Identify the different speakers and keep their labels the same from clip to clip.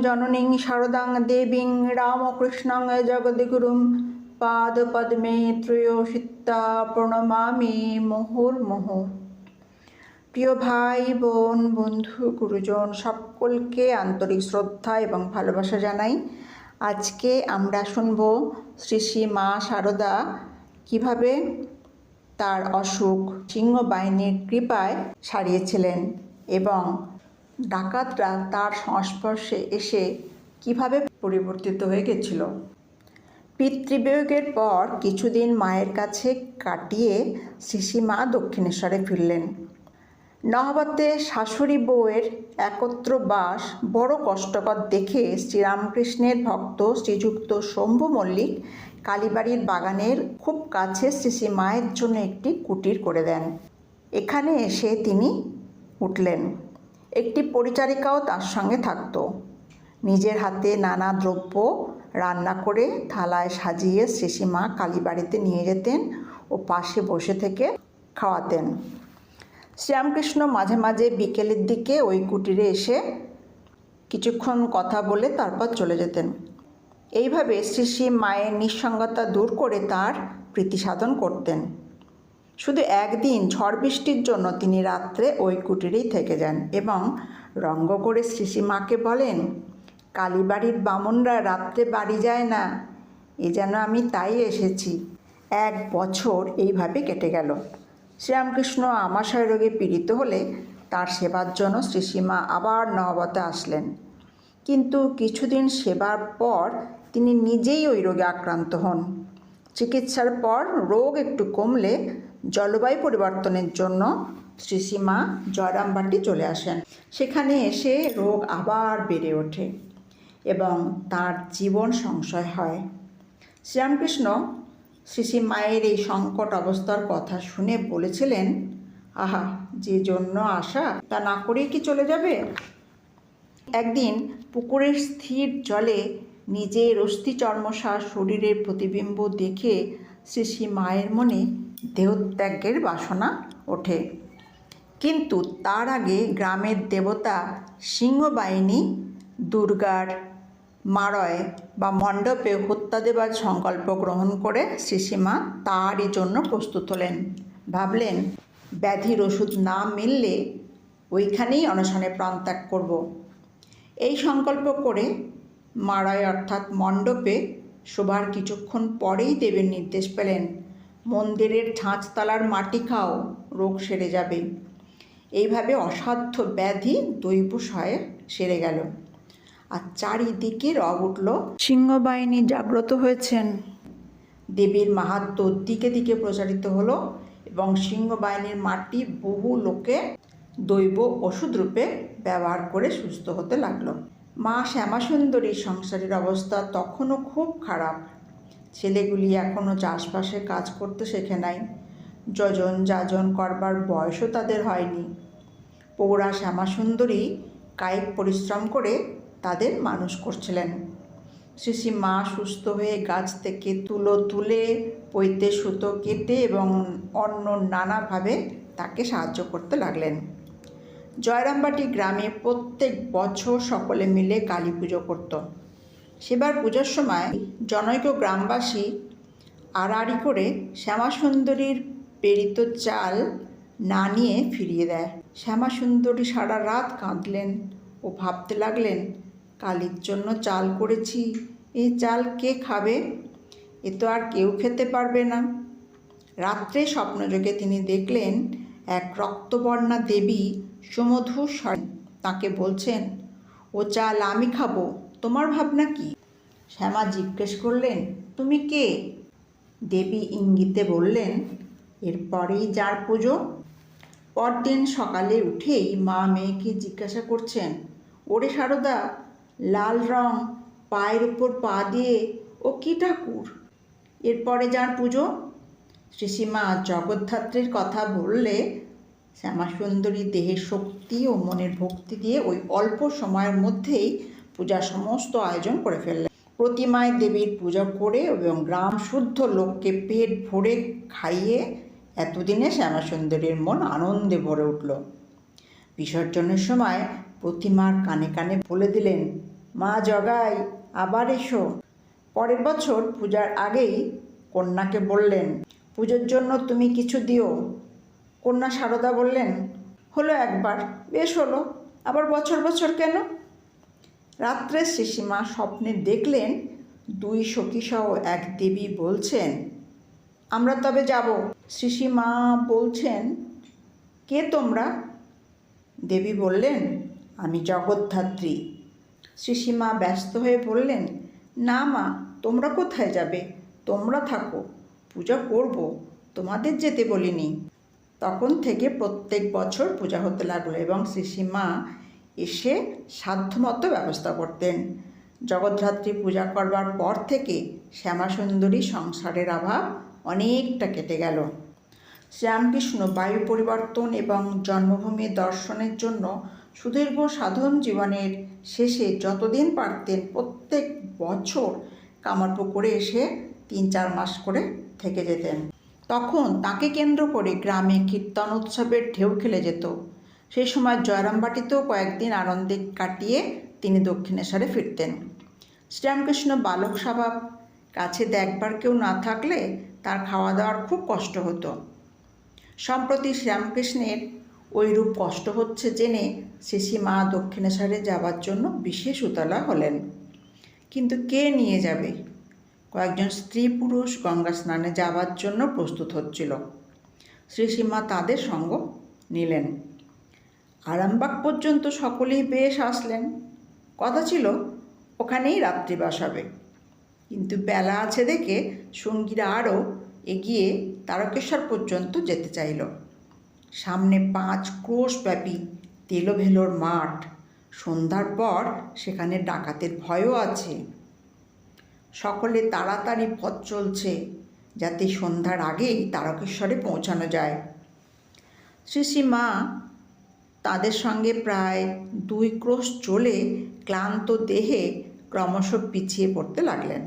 Speaker 1: জননীং শারদাং দেবীং রামকৃষ্ণং জগদ্গুরুং পাদপদ্মে ত্রয়োশিত্তা প্রণমামি মুহুর্মুহু। প্রিয় ভাই বোন, বন্ধু, গুরুজন সকলকে আন্তরিক শ্রদ্ধা এবং ভালোবাসা জানাই। আজকে আমরা শুনব শ্রী শ্রী মা শারদা কিভাবে তার অসুখ সিংহ বাহিনীর কৃপায় সারিয়েছিলেন এবং ডাকাতরা তার সংস্পর্শে এসে কিভাবে পরিবর্তিত হয়ে গেছিল। পিতৃবিয়োগের পর কিছুদিন মায়ের কাছে কাটিয়ে শ্রী মা দক্ষিণেশ্বরে ফিরলেন। নহবতে শাশুড়ি বউয়ের একত্র বাস বড় কষ্টকর দেখে শ্রীরামকৃষ্ণের ভক্ত শ্রীযুক্ত শম্ভু মল্লিক কালীবাড়ির বাগানের খুব কাছে শ্রী মায়ের জন্য একটি কুটির করে দেন। এখানে এসে তিনি উঠলেন। একটি পরিচারিকাও তার সঙ্গে থাকত। নিজের হাতে নানা দ্রব্য রান্না করে থালায় সাজিয়ে শ্রী মা কালীবাড়িতে নিয়ে যেতেন ও পাশে বসে থেকে খাওয়াতেন। শ্রীরামকৃষ্ণ মাঝে মাঝে বিকেলের দিকে ওই কুটিরে এসে কিছুক্ষণ কথা বলে তারপর চলে যেতেন। এইভাবে শ্রী মায়ের নিঃসঙ্গতা দূর করে তার প্রীতি সাধন করতেন। শুধু একদিন ঝড় বৃষ্টির জন্য তিনি রাত্রে ওই কুটিরেই থেকে যান এবং রঙ্গ করে শ্রী মাকে বলেন, কালীবাড়ির বামুনরা রাত্রে বাড়ি যায় না, এ যেন আমি তাই এসেছি। 1 বছর এইভাবে কেটে গেল। শ্রীরামকৃষ্ণ আমাশয় রোগে পীড়িত হলে তার সেবার জন্য শ্রীমা আবার নহবতে আসলেন। কিন্তু কিছুদিন সেবার পর তিনি নিজেই ওই রোগে আক্রান্ত হন। চিকিৎসার পর রোগ একটু কমলে জলবায়ু পরিবর্তনের জন্য শ্রীমা জয়রামবাটি চলে আসেন। সেখানে এসে রোগ আবার বেড়ে ওঠে এবং তার জীবন সংশয় হয়। শ্রীরামকৃষ্ণ শ্রী মায়ের এই সংকট অবস্থার কথা শুনে বলেছিলেন, আহা, যে জন্য আসা তা না করেই কি চলে যাবে? একদিন পুকুরের স্থির জলে নিজের অস্থিচর্মসার শরীরের প্রতিবিম্ব দেখে শ্রী মায়ের মনে দেহত্যাগের বাসনা ওঠে। কিন্তু তার আগে গ্রামের দেবতা সিংহবাহিনী দুর্গার মারয় বা মণ্ডপে হত্যা দেবার সংকল্প গ্রহণ করে শ্রীমা তারই জন্য প্রস্তুত হলেন। ভাবলেন, ব্যাধির ওষুধ না মিললে ওইখানেই অনশনে প্রাণত্যাগ করব। এই সংকল্প করে মারয় অর্থাৎ মণ্ডপে শোবার কিছুক্ষণ পরেই দেবের নির্দেশ পেলেন, মন্দিরের ছাঁচতলার মাটি খাও, রোগ সেরে যাবে। এইভাবে অসাধ্য ব্যাধি দৈবসয়ে সেরে গেল। আর চারিদিকে রব উঠল, সিংহবাহিনী জাগ্রত হয়েছেন। দেবীর মাহাত্ম্য দিকে দিকে প্রচারিত হলো এবং সিংহবাহিনীর মাটি বহু লোকে দৈব ওষুধ রূপে ব্যবহার করে সুস্থ হতে লাগলো। মা শ্যামাসুন্দরীর সংসারের অবস্থা তখনও খুব খারাপ। ছেলেগুলি এখনও চাষবাসে কাজ করতে শেখে নাই। যজন যাজন করবার বয়সও তাদের হয়নি। পৌরা শ্যামাসুন্দরী কায়িক পরিশ্রম করে তাদের মানুষ করছিলেন। শ্রী মা সুস্থ হয়ে গাছ থেকে তুলো তুলে, পৈতে সুতো কেটে এবং অন্য নানাভাবে তাকে সাহায্য করতে লাগলেন। জয়রামবাটি গ্রামে প্রত্যেক বছর সকলে মিলে কালী পুজো করত। সেবার পুজোর সময় জনৈক গ্রামবাসী আড়াআড়ি করে শ্যামাসুন্দরীর প্রেরিত চাল না নিয়ে ফিরিয়ে দেয়। শ্যামাসুন্দরী সারা রাত কাঁদলেন ও ভাবতে লাগলেন, কালীর জন্য চাল করেছি, এই চাল কে খাবে? এ তো আর কেউ খেতে পারবে না। রাত্রে স্বপ্নযোগে তিনি দেখলেন এক রক্তবর্ণা দেবী সুমধুর স্বরে তাকে বলছেন, ও চাল আমি খাবো, তোমার ভাবনা কি? শ্যামা জিজ্ঞেস করলেন, তুমি কে? দেবী ইঙ্গিতে বললেন, এরপরেই যার পুজো। পরদিন সকালে উঠেই মা মেয়েকে জিজ্ঞাসা করছেন, ওরে শারদা, লাল রং পায়ের উপর পা দিয়ে ও কি ঠাকুর? এরপরে যার পুজো। শ্রীমা জগদ্ধাত্রীর কথা বললে শ্যামাসুন্দরী দেহের শক্তি ও মনের ভক্তি দিয়ে ওই অল্প সময়ের মধ্যেই পূজার সমস্ত আয়োজন করে ফেললেন। প্রতিমায় দেবীর পূজা করে এবং গ্রাম শুদ্ধ লোককে পেট ভরে খাইয়ে এতদিনে শ্যামাসুন্দরীর মন আনন্দে ভরে উঠল। বিসর্জনের সময় প্রতিমার কানে কানে বলে দিলেন, মা জগাই, আবার এসো। পরের বছর পূজার আগেই কন্যাকে বললেন, পুজোর জন্য তুমি কিছু দিও। কন্যা সারদা বললেন, হলো একবার, বেশ হলো, আবার বছর বছর কেন? রাত্রে শ্রীসীমা স্বপ্নে দেখলেন দুই সখীসহ এক দেবী বলছেন, আমরা তবে যাব। শ্রীসীমা বলছেন, কে তোমরা? দেবী বললেন, আমি জগদ্ধাত্রী। শ্রীসীমা ব্যস্ত হয়ে বললেন, না মা, তোমরা কোথায় যাবে? তোমরা থাকো, পূজা করব, তোমাদের যেতে বলিনি। তখন থেকে প্রত্যেক বছর পূজা হতে লাগলো এবং শ্রীসীমা এসে সাধ্যমতো ব্যবস্থা করতেন। জগদ্ধাত্রী পূজা করবার পর থেকে শ্যামাসুন্দরী সংসারের অভাব অনেকটা কেটে গেল। শ্রীরামকৃষ্ণ বায়ু পরিবর্তন এবং জন্মভূমি দর্শনের জন্য সুদীর্ঘ সাধন জীবনের শেষে যতদিন পারতেন প্রত্যেক বছর কামারপুকুরে এসে 3-4 মাস করে থেকে যেতেন। তখন তাকে কেন্দ্র করে গ্রামে কীর্তন উৎসবের ঢেউ খেলে যেত। সেই সময় জয়রামবাটিতেও কয়েকদিন আনন্দে কাটিয়ে তিনি দক্ষিণেশ্বরে ফিরতেন। শ্রীরামকৃষ্ণ বালক স্বভাব, কাছে দেখবার কেউ না থাকলে তার খাওয়া দাওয়ার খুব কষ্ট হতো। সম্প্রতি শ্রীরামকৃষ্ণের ওইরূপ কষ্ট হচ্ছে জেনে শ্রীসীমা দক্ষিণেশ্বরে যাবার জন্য বিশেষ উতলা হলেন। কিন্তু কে নিয়ে যাবে? কয়েকজন স্ত্রী পুরুষ গঙ্গা স্নানে যাবার জন্য প্রস্তুত হচ্ছিল। শ্রীসীমা তাদের সঙ্গ নিলেন। আরামবাগ পর্যন্ত সকলেই বেশ আসলেন। কথা ছিল ওখানেই রাত্রিবাস হবে। কিন্তু বেলা আছে দেখে সঙ্গীরা আরও এগিয়ে তারকেশ্বর পর্যন্ত যেতে চাইল। সামনে 5 ক্রোশব্যাপী তেলোভেলোর মাঠ। সন্ধ্যার পর সেখানে ডাকাতের ভয়ও আছে। সকলে তাড়াতাড়ি পথ চলছে যাতে সন্ধ্যার আগেই তারকেশ্বরে পৌঁছানো যায়। শ্রীসীমা তাদের সঙ্গে প্রায় 2 ক্রোশ চলে ক্লান্ত দেহে ক্রমশ পিছিয়ে পড়তে লাগলেন।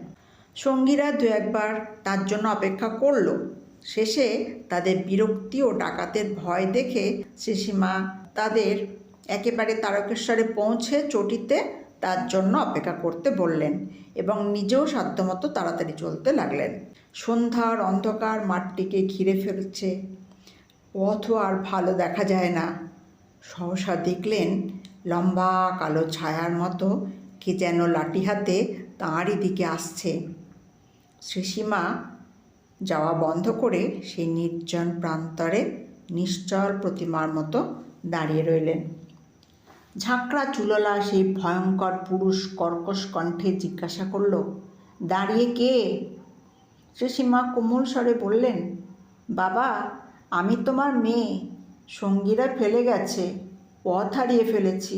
Speaker 1: সঙ্গীরা 2-1 তার জন্য অপেক্ষা করল। শেষে তাদের বিরক্তি ও ডাকাতের ভয় দেখে শ্রীসীমা তাদের একেবারে তারকেশ্বরে পৌঁছে চটিতে তার জন্য অপেক্ষা করতে বললেন এবং নিজেও সাধ্যমতো তাড়াতাড়ি চলতে লাগলেন। সন্ধ্যার অন্ধকার মাঠটিকে ঘিরে ফেলছে। পথও আর ভালো দেখা যায় না। সহসা দেখলেন লম্বা কালো ছায়ার মতো কে যেন লাঠি হাতে তাঁরই দিকে আসছে। শ্রীসীমা যাওয়া বন্ধ করে সেই নির্জন প্রান্তরে নিশ্চল প্রতিমার মতো দাঁড়িয়ে রইলেন। ঝাঁকড়া চুললা সেই ভয়ঙ্কর পুরুষ কর্কশ কণ্ঠে জিজ্ঞাসা করল, দাঁড়িয়ে কে? শ্রীসীমা কোমল স্বরে বললেন, বাবা, আমি তোমার মেয়ে। সঙ্গীরা ফেলে গেছে, পথ হারিয়ে ফেলেছি।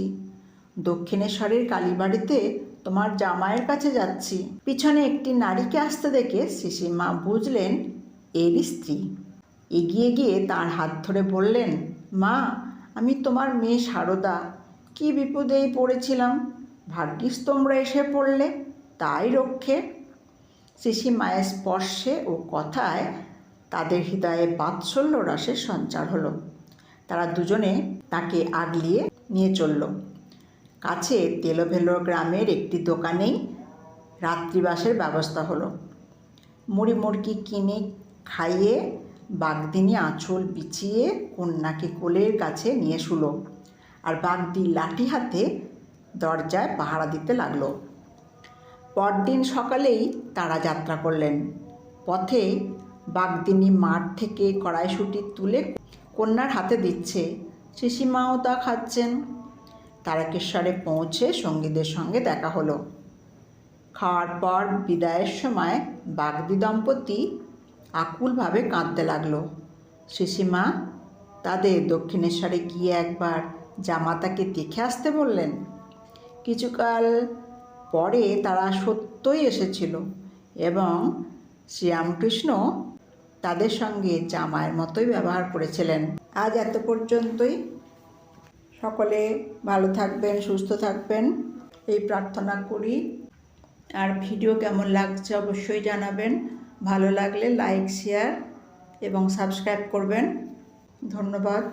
Speaker 1: দক্ষিণেশ্বরের কালীবাড়িতে তোমার জামাইয়ের কাছে যাচ্ছি। পিছনে একটি নারীকে আসতে দেখে শ্রীসীমা বুঝলেন এরই স্ত্রী। এগিয়ে গিয়ে তার হাত ধরে বললেন, মা, আমি তোমার মেয়ে সারদা। কি বিপদেই পড়েছিলাম, ভাগ্যিস তোমরা এসে পড়লে, তাই রক্ষে। শ্রীসীমায়ের স্পর্শে ও কথায় তাদের হৃদয়ে বাৎসল্য রসের সঞ্চার হলো। তারা দুজনে তাকে আগলিয়ে নিয়ে চলল। কাছে তেলোভেলো গ্রামের একটি দোকানেই রাত্রিবাসের ব্যবস্থা হলো। মুড়ি মুড়কি কিনে খাইয়ে বাগদিনী আঁচল বিছিয়ে কন্যাকে কোলের কাছে নিয়ে শুলো, আর বাগদি লাঠি হাতে দরজায় পাহারা দিতে লাগলো। পরদিন সকালেই তারা যাত্রা করলেন। পথে বাগদিনী মাঠ থেকে কড়াইশুঁটি তুলে কন্যার হাতে দিচ্ছে। শ্রীসীমাও তা খাচ্ছেন। তারকেশ্বরে পৌঁছে সঙ্গীদের সঙ্গে দেখা হলো। খাওয়ার পর বিদায়ের সময় বাগদি দম্পতি আকুলভাবে কাঁদতে লাগলো। শ্রীসীমা তাদের দক্ষিণেশ্বরে গিয়ে একবার জামাতাকে দেখে আসতে বললেন। কিছুকাল পরে তারা সত্যই এসেছিল এবং শ্রীরামকৃষ্ণ তাদের সঙ্গে জামাইয়ের মতোই ব্যবহার করেছিলেন। আজ এত পর্যন্তই। সকলে ভালো থাকবেন, সুস্থ থাকবেন এই প্রার্থনা করি। আর ভিডিও কেমন লাগছে অবশ্যই জানাবেন। ভালো লাগলে লাইক, শেয়ার এবং সাবস্ক্রাইব করবেন। ধন্যবাদ।